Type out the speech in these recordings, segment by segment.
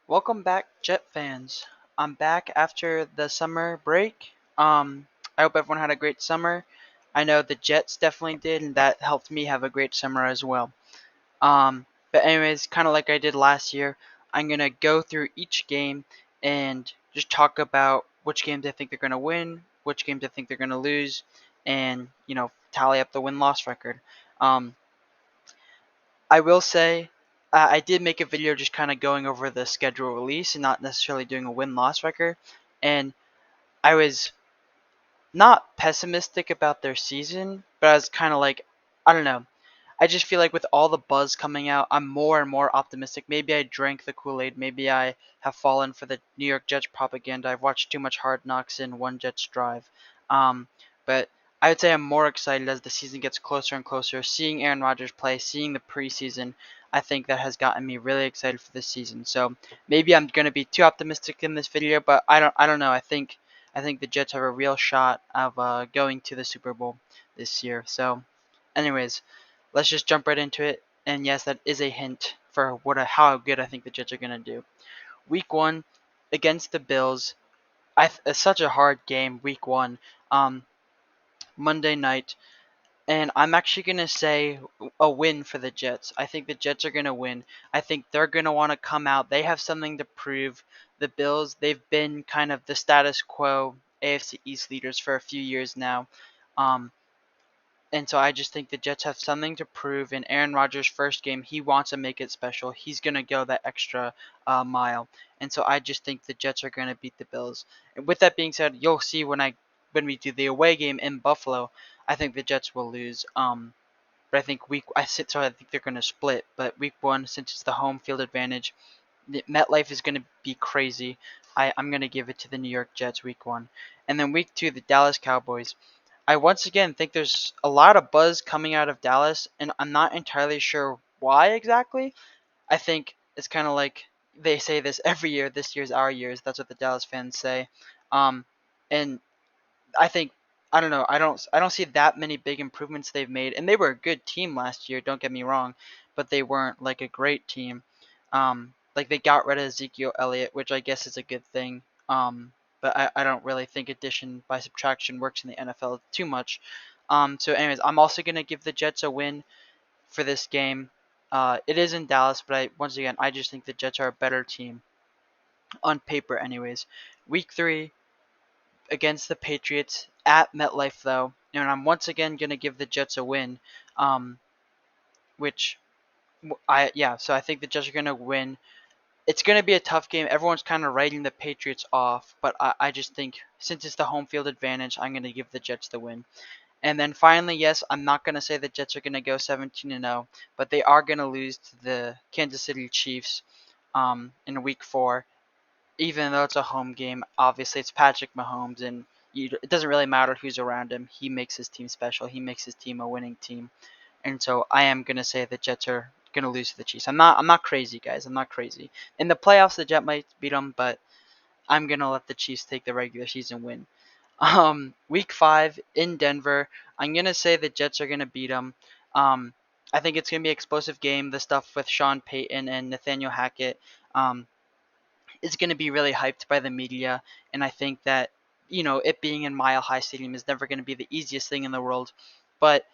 Welcome back, Jet fans. I'm back after the summer break. I hope everyone had a great summer. I know the Jets definitely did, and that helped me have a great summer as well. But anyways, kind of like I did last year, I'm gonna go through each game and just talk about which games I think they're gonna win, which games I think they're gonna lose, and tally up the win-loss record. Um, I will say I did make a video just kind of going over the schedule release and not necessarily doing a win loss record. And I was not pessimistic about their season, but I was kind of like, I don't know. I just feel like with all the buzz coming out, I'm more and more optimistic. Maybe I drank the Kool-Aid. Maybe I have fallen for the New York Jets propaganda. I've watched too much Hard Knocks and One Jets Drive. But I would say I'm more excited as the season gets closer and closer. Seeing Aaron Rodgers play, seeing the preseason, I think that has gotten me really excited for this season. So maybe I'm going to be too optimistic in this video, but I don't know. I think the Jets have a real shot of going to the Super Bowl this year. So, anyways, let's just jump right into it. And yes, that is a hint for how good I think the Jets are gonna do. Week 1 against the Bills. It's such a hard game. Week 1, um, Monday night, and I'm actually gonna say a win for the Jets. I think the Jets are gonna win. I think they're gonna want to come out. They have something to prove. The Bills, they've been kind of the status quo AFC East leaders for a few years now. Um, And so I just think the Jets have something to prove. In Aaron Rodgers' first game, he wants to make it special. He's going to go that extra mile. And so I just think the Jets are going to beat the Bills. And with that being said, you'll see when we do the away game in Buffalo, I think the Jets will lose. But I think I think they're going to split. But week 1, since it's the home field advantage, the MetLife is going to be crazy. I'm going to give it to the New York Jets week 1. And then week 2, the Dallas Cowboys. I once again think there's a lot of buzz coming out of Dallas, and I'm not entirely sure why exactly. I think it's kind of like they say this every year. This year's our years. That's what the Dallas fans say. Um, and I think I don't know. I don't see that many big improvements they've made, and they were a good team last year. Don't get me wrong, but they weren't like a great team. Like they got rid of Ezekiel Elliott, which I guess is a good thing. But I don't really think addition by subtraction works in the NFL too much. So anyways, I'm also gonna give the Jets a win for this game. It is in Dallas, but once again I just think the Jets are a better team on paper. Anyways, week 3 against the Patriots at MetLife, though, and I'm once again gonna give the Jets a win. Um, which so I think the Jets are gonna win. It's gonna be a tough game. Everyone's kind of writing the Patriots off, but I just think since it's the home field advantage, I'm gonna give the Jets the win. And then finally, yes, I'm not gonna say the Jets are gonna go 17-0, but they are gonna lose to the Kansas City Chiefs in Week 4, even though it's a home game. Obviously, it's Patrick Mahomes, and it doesn't really matter who's around him. He makes his team special. He makes his team a winning team. And so I am gonna say the Jets are gonna lose to the Chiefs. I'm not crazy, guys. I'm not crazy. In the playoffs, the Jets might beat them, but I'm gonna let the Chiefs take the regular season win. Week 5 in Denver, I'm gonna say the Jets are gonna beat them. Um, I think it's gonna be an explosive game. The stuff with Sean Payton and Nathaniel Hackett. Um, is going to be really hyped by the media, and I think that it being in Mile High Stadium is never going to be the easiest thing in the world. But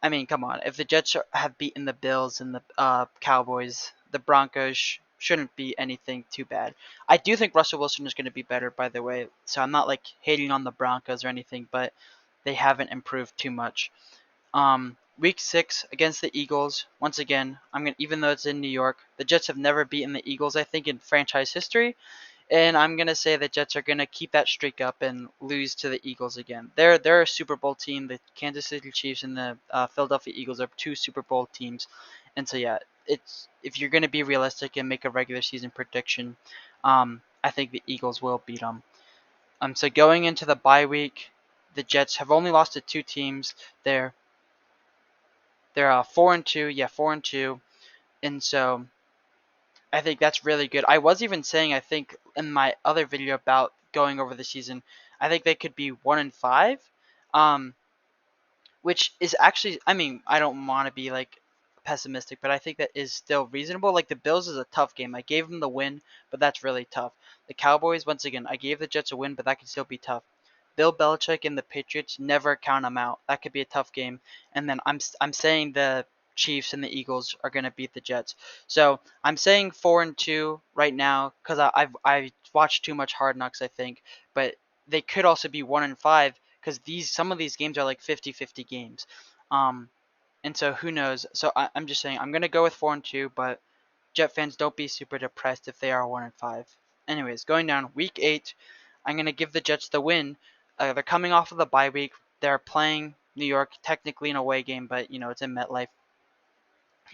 I mean, come on, if the Jets have beaten the Bills and the Cowboys, the Broncos shouldn't be anything too bad. I do think Russell Wilson is going to be better, by the way, so I'm not like hating on the Broncos or anything, but they haven't improved too much. Week 6 against the Eagles. Once again, even though it's in New York, the Jets have never beaten the Eagles, I think, in franchise history. And I'm gonna say the Jets are gonna keep that streak up and lose to the Eagles again. They're a Super Bowl team. The Kansas City Chiefs and the Philadelphia Eagles are two Super Bowl teams, and so yeah, it's if you're gonna be realistic and make a regular season prediction, I think the Eagles will beat them. So going into the bye week, the Jets have only lost to two teams. They're they're 4-2, yeah, 4-2, and so I think that's really good. I was even saying, I think in my other video about going over the season, I think they could be 1-5, um, which is actually, I mean, I don't want to be like pessimistic, but I think that is still reasonable. Like the Bills is a tough game. I gave them the win, but that's really tough. The Cowboys, once again, I gave the Jets a win, but that could still be tough. Bill Belichick and the Patriots, never count them out. That could be a tough game. And then I'm saying the Chiefs and the Eagles are going to beat the Jets. So I'm saying 4-2 right now because I've watched too much Hard Knocks, I think. But they could also be 1-5 because some of these games are like 50-50 games. Um, and so who knows? So I'm just saying I'm gonna go with 4-2, but Jet fans, don't be super depressed if they are 1-5. Anyways, going down week 8, I'm gonna give the Jets the win. They're coming off of the bye week. They're playing New York, technically an away game, but it's in MetLife,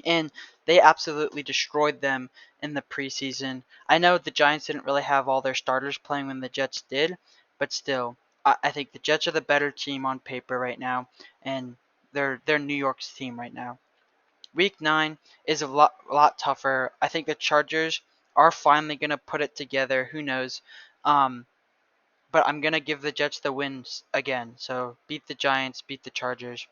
and they absolutely destroyed them in the preseason. I know the Giants didn't really have all their starters playing when the Jets did, but still, I think the Jets are the better team on paper right now, and they're New York's team right now. Week 9 is a lot tougher. I think the Chargers are finally gonna put it together. Who knows? Um, but I'm gonna give the Jets the wins again. So beat the Giants, beat the Chargers.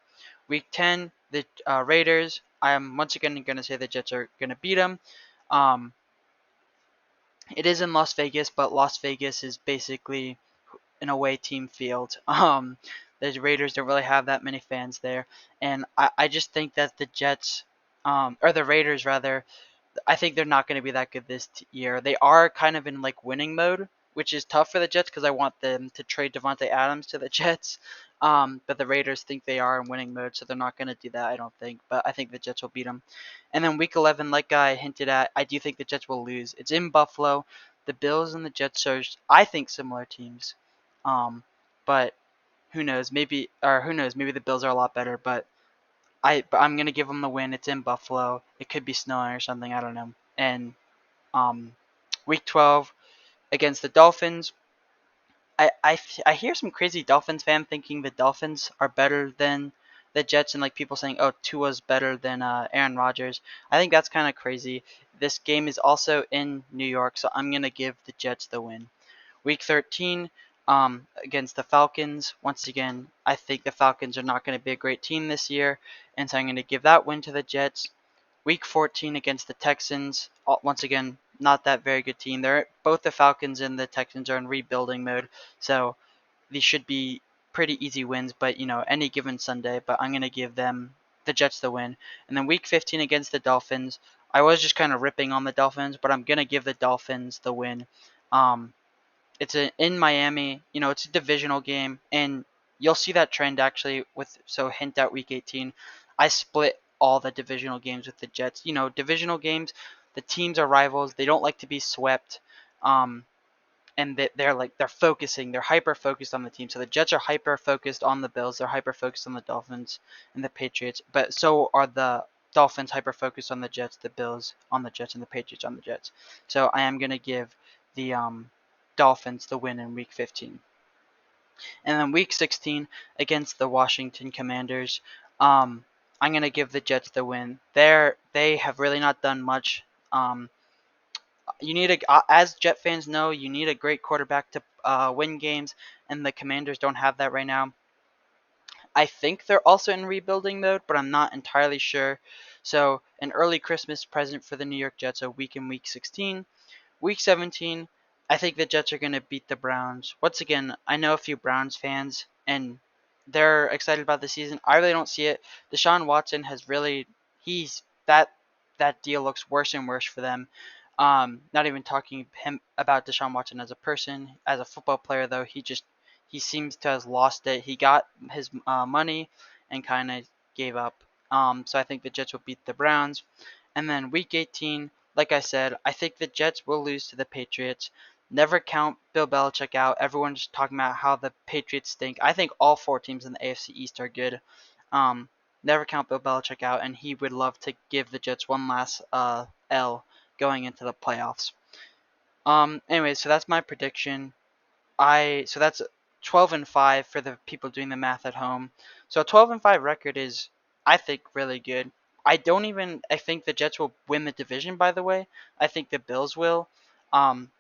Week 10, the Raiders. I am once again gonna say the Jets are gonna beat them. Um, it is in Las Vegas, but Las Vegas is basically an away team field. The Raiders don't really have that many fans there, and I just think that the Jets, or the Raiders rather, I think they're not going to be that good this year. They are kind of in like winning mode, which is tough for the Jets because I want them to trade Devontae Adams to the Jets. But the Raiders think they are in winning mode, so they're not going to do that, I don't think. But I think the Jets will beat them. And then week 11, like I hinted at, I do think the Jets will lose. It's in Buffalo. The Bills and the Jets are, I think, similar teams. But who knows? Maybe the Bills are a lot better. But I'm gonna give them the win. It's in Buffalo. It could be snowing or something. I don't know. And um, week 12 against the Dolphins. I hear some crazy Dolphins fan thinking the Dolphins are better than the Jets, and like people saying, oh, Tua's better than Aaron Rodgers. I think that's kind of crazy. This game is also in New York, so I'm gonna give the Jets the win. Week 13 against the Falcons. Once again, I think the Falcons are not going to be a great team this year, and so I'm going to give that win to the Jets. Week 14 against the Texans. Once again, not that very good team. They're both the Falcons and the Texans are in rebuilding mode, so these should be pretty easy wins. But any given Sunday. But I'm going to give them the Jets the win. And then Week 15 against the Dolphins. I was just kind of ripping on the Dolphins, but I'm going to give the Dolphins the win. Um, in Miami. It's a divisional game, and you'll see that trend actually so hint at week 18. I split all the divisional games with the Jets. Divisional games, the teams are rivals. They don't like to be swept. And they're hyper focused on the team. So the Jets are hyper focused on the Bills. They're hyper focused on the Dolphins and the Patriots. But so are the Dolphins hyper focused on the Jets, the Bills on the Jets, and the Patriots on the Jets. So I am gonna give the Dolphins the win in Week 15. And then Week 16 against the Washington Commanders, I'm gonna give the Jets the win. They have really not done much. Um, as Jet fans know, you need a great quarterback to win games, and the Commanders don't have that right now. I think they're also in rebuilding mode, but I'm not entirely sure. So an early Christmas present for the New York Jets a week in Week 16. Week 17, I think the Jets are going to beat the Browns. Once again, I know a few Browns fans, and they're excited about the season. I really don't see it. Deshaun Watson has really, he's that deal looks worse and worse for them. Not even talking him about Deshaun Watson as a person, as a football player though, he seems to have lost it. He got his money and kind of gave up. So I think the Jets will beat the Browns. And then Week 18, like I said, I think the Jets will lose to the Patriots. Never count Bill Belichick out. Everyone's talking about how the Patriots stink. I think all 4 teams in the AFC East are good. Um, Never count Bill Belichick out, and he would love to give the Jets one last L going into the playoffs. Anyway, so that's my prediction. So that's 12-5 for the people doing the math at home. So a 12-5 record is, I think, really good. I think the Jets will win the division. By the way, I think the Bills will. Um,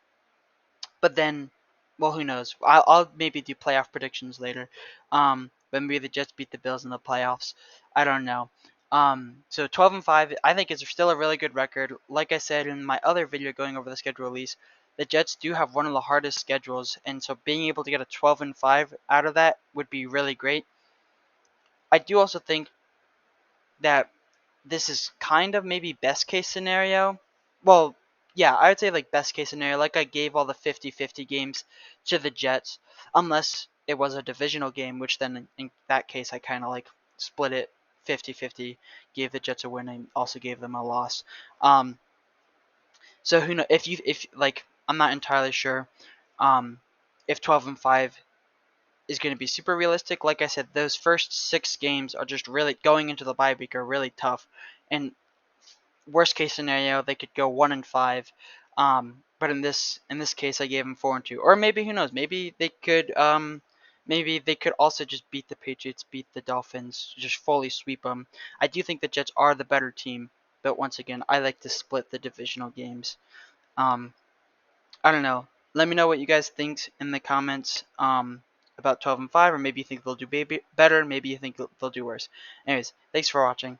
but then, well, who knows? I'll maybe do playoff predictions later. But maybe the Jets beat the Bills in the playoffs. I don't know. So 12-5, I think is still a really good record. Like I said in my other video going over the schedule release, the Jets do have one of the hardest schedules, and so being able to get a 12-5 out of that would be really great. I do also think that this is kind of maybe best case scenario. Well, yeah, I would say like best case scenario. Like I gave all the 50-50 games to the Jets, unless it was a divisional game, which then in that case I kind of like split it 50-50, gave the Jets a win and also gave them a loss. Um, so who know if like I'm not entirely sure um, if 12-5 is going to be super realistic. Like I said, those first 6 games are just really going into the bye week are really tough, and worst case scenario they could go 1-5. But in this case, I gave them 4-2, or maybe who knows? Maybe they could also just beat the Patriots, beat the Dolphins, just fully sweep them. I do think the Jets are the better team, but once again, I like to split the divisional games. Um, I don't know. Let me know what you guys think in the comments about 12-5, or maybe you think they'll do better, maybe you think they'll do worse. Anyways, thanks for watching.